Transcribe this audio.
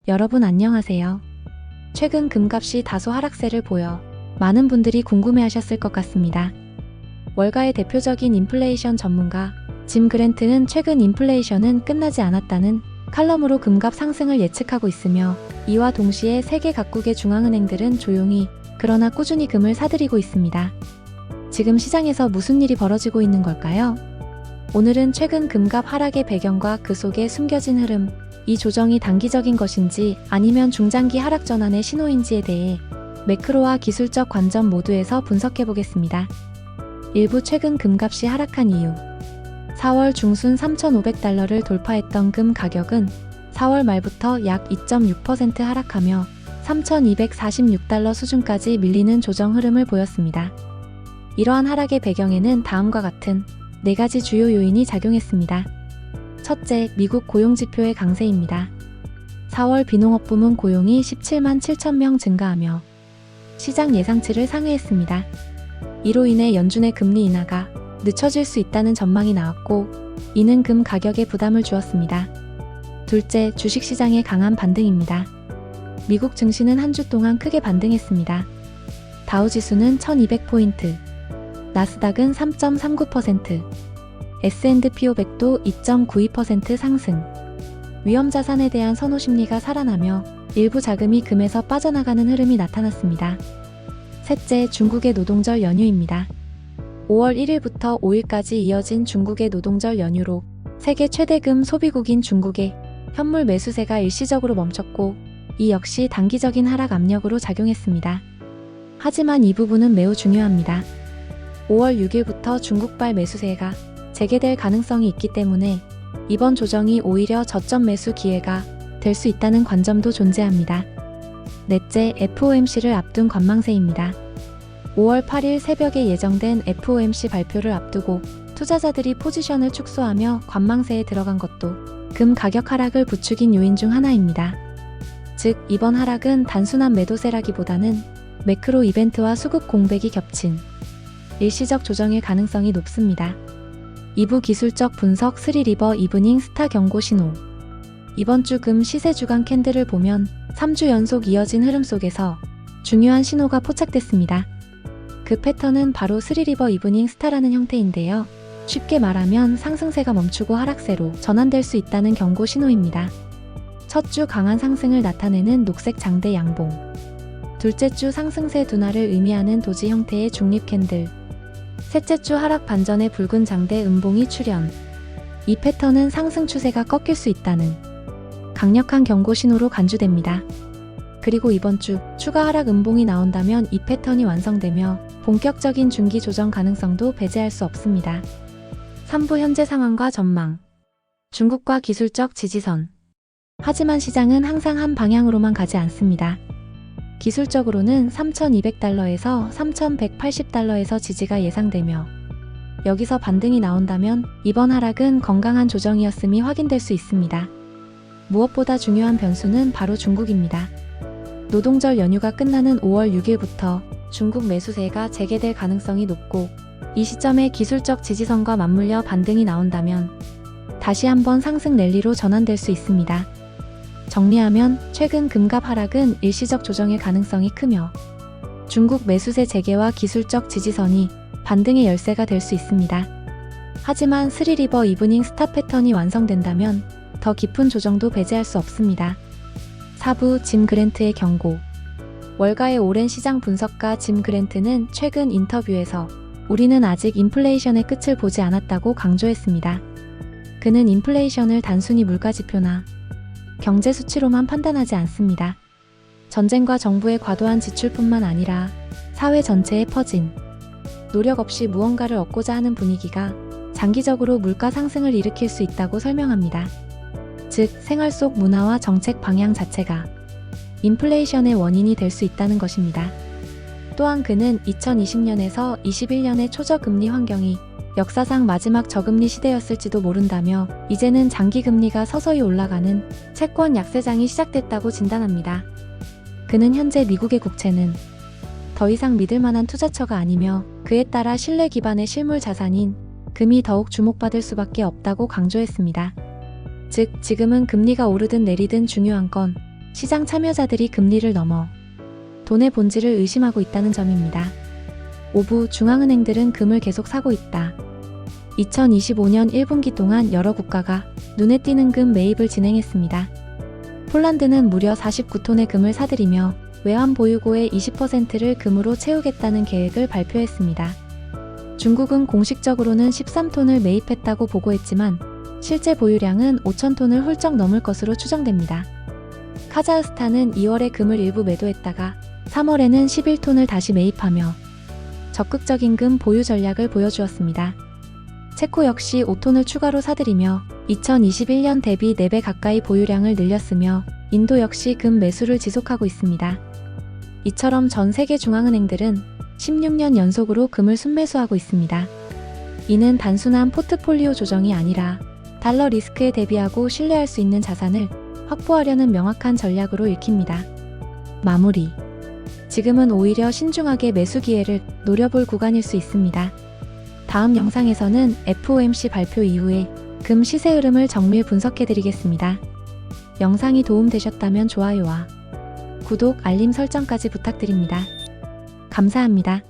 여러분 안녕하세요. 최근 금값이 다소 하락세를 보여 많은 분들이 궁금해하셨을 것 같습니다. 월가의 대표적인 인플레이션 전문가 짐 그랜트는 최근 인플레이션은 끝나지 않았다는 칼럼으로 금값 상승을 예측하고 있으며, 이와 동시에 세계 각국의 중앙은행들은 조용히 그러나 꾸준히 금을 사들이고 있습니다. 지금 시장에서 무슨 일이 벌어지고 있는 걸까요? 오늘은 최근 금값 하락의 배경과 그 속에 숨겨진 흐름, 이 조정이 단기적인 것인지 아니면 중장기 하락 전환의 신호인지에 대해 매크로와 기술적 관점 모두에서 분석해보겠습니다. 일부 최근 금값이 하락한 이유. 4월 중순 3,500달러를 돌파했던 금 가격은 4월 말부터 약 2.6% 하락하며 3,246달러 수준까지 밀리는 조정 흐름을 보였습니다. 이러한 하락의 배경에는 다음과 같은 4가지 주요 요인이 작용했습니다. 첫째, 미국 고용지표의 강세입니다. 4월 비농업 부문 고용이 17만 7천 명 증가하며 시장 예상치를 상회했습니다. 이로 인해 연준의 금리 인하가 늦춰질 수 있다는 전망이 나왔고, 이는 금 가격에 부담을 주었습니다. 둘째, 주식시장의 강한 반등입니다. 미국 증시는 한 주 동안 크게 반등했습니다. 다우지수는 1200포인트, 나스닥은 3.39%, S&P 500도 2.92% 상승. 위험자산에 대한 선호 심리가 살아나며 일부 자금이 금에서 빠져나가는 흐름이 나타났습니다. 셋째, 중국의 노동절 연휴입니다. 5월 1일부터 5일까지 이어진 중국의 노동절 연휴로 세계 최대 금 소비국인 중국의 현물 매수세가 일시적으로 멈췄고, 이 역시 단기적인 하락 압력으로 작용했습니다. 하지만 이 부분은 매우 중요합니다. 5월 6일부터 중국발 매수세가 재개될 가능성이 있기 때문에 이번 조정이 오히려 저점 매수 기회가 될 수 있다는 관점도 존재합니다. 넷째, FOMC를 앞둔 관망세입니다. 5월 8일 새벽에 예정된 FOMC 발표를 앞두고 투자자들이 포지션을 축소하며 관망세에 들어간 것도 금 가격 하락을 부추긴 요인 중 하나입니다. 즉, 이번 하락은 단순한 매도세라기보다는 매크로 이벤트와 수급 공백이 겹친 일시적 조정일 가능성이 높습니다. 2부 기술적 분석 3리버 이브닝 스타 경고 신호. 이번 주 금 시세 주간 캔들을 보면 3주 연속 이어진 흐름 속에서 중요한 신호가 포착됐습니다. 그 패턴은 바로 3리버 이브닝 스타라는 형태인데요. 쉽게 말하면 상승세가 멈추고 하락세로 전환될 수 있다는 경고 신호입니다. 첫 주 강한 상승을 나타내는 녹색 장대 양봉, 둘째 주 상승세 둔화를 의미하는 도지 형태의 중립 캔들, 셋째 주 하락 반전의 붉은 장대 음봉이 출현. 이 패턴은 상승 추세가 꺾일 수 있다는 강력한 경고 신호로 간주됩니다. 그리고 이번 주 추가 하락 음봉이 나온다면 이 패턴이 완성되며 본격적인 중기 조정 가능성도 배제할 수 없습니다. 3부 현재 상황과 전망. 중국과 기술적 지지선. 하지만 시장은 항상 한 방향으로만 가지 않습니다. 기술적으로는 3,200달러에서 3,180달러에서 지지가 예상되며, 여기서 반등이 나온다면 이번 하락은 건강한 조정이었음이 확인될 수 있습니다. 무엇보다 중요한 변수는 바로 중국입니다. 노동절 연휴가 끝나는 5월 6일부터 중국 매수세가 재개될 가능성이 높고, 이 시점에 기술적 지지선과 맞물려 반등이 나온다면 다시 한번 상승 랠리로 전환될 수 있습니다. 정리하면 최근 금값 하락은 일시적 조정의 가능성이 크며, 중국 매수세 재개와 기술적 지지선이 반등의 열쇠가 될 수 있습니다. 하지만 3리버 이브닝 스타 패턴이 완성된다면 더 깊은 조정도 배제할 수 없습니다. 4부 짐 그랜트의 경고. 월가의 오랜 시장 분석가 짐 그랜트는 최근 인터뷰에서 우리는 아직 인플레이션의 끝을 보지 않았다고 강조했습니다. 그는 인플레이션을 단순히 물가지표나 경제 수치로만 판단하지 않습니다. 전쟁과 정부의 과도한 지출뿐만 아니라 사회 전체에 퍼진 노력 없이 무언가를 얻고자 하는 분위기가 장기적으로 물가 상승을 일으킬 수 있다고 설명합니다. 즉, 생활 속 문화와 정책 방향 자체가 인플레이션의 원인이 될 수 있다는 것입니다. 또한 그는 2020년에서 21년의 초저금리 환경이 역사상 마지막 저금리 시대였을지도 모른다며, 이제는 장기금리가 서서히 올라가는 채권 약세장이 시작됐다고 진단합니다. 그는 현재 미국의 국채는 더 이상 믿을 만한 투자처가 아니며, 그에 따라 신뢰 기반의 실물 자산인 금이 더욱 주목받을 수밖에 없다고 강조했습니다. 즉, 지금은 금리가 오르든 내리든 중요한 건 시장 참여자들이 금리를 넘어 돈의 본질을 의심하고 있다는 점입니다. 5부 중앙은행들은 금을 계속 사고 있다. 2025년 1분기 동안 여러 국가가 눈에 띄는 금 매입을 진행했습니다. 폴란드는 무려 49톤의 금을 사들이며 외환 보유고의 20%를 금으로 채우겠다는 계획을 발표했습니다. 중국은 공식적으로는 13톤을 매입했다고 보고했지만 실제 보유량은 5,000톤을 훌쩍 넘을 것으로 추정됩니다. 카자흐스탄은 2월에 금을 일부 매도했다가 3월에는 11톤을 다시 매입하며 적극적인 금 보유 전략을 보여주었습니다. 체코 역시 5톤을 추가로 사들이며 2021년 대비 4배 가까이 보유량을 늘렸으며 인도 역시 금 매수를 지속하고 있습니다. 이처럼 전 세계 중앙은행들은 16년 연속으로 금을 순매수하고 있습니다. 이는 단순한 포트폴리오 조정이 아니라 달러 리스크에 대비하고 신뢰할 수 있는 자산을 확보하려는 명확한 전략으로 읽힙니다. 마무리. 지금은 오히려 신중하게 매수 기회를 노려볼 구간일 수 있습니다. 다음 영상에서는 FOMC 발표 이후에 금 시세 흐름을 정밀 분석해드리겠습니다. 영상이 도움되셨다면 좋아요와 구독, 알림 설정까지 부탁드립니다. 감사합니다.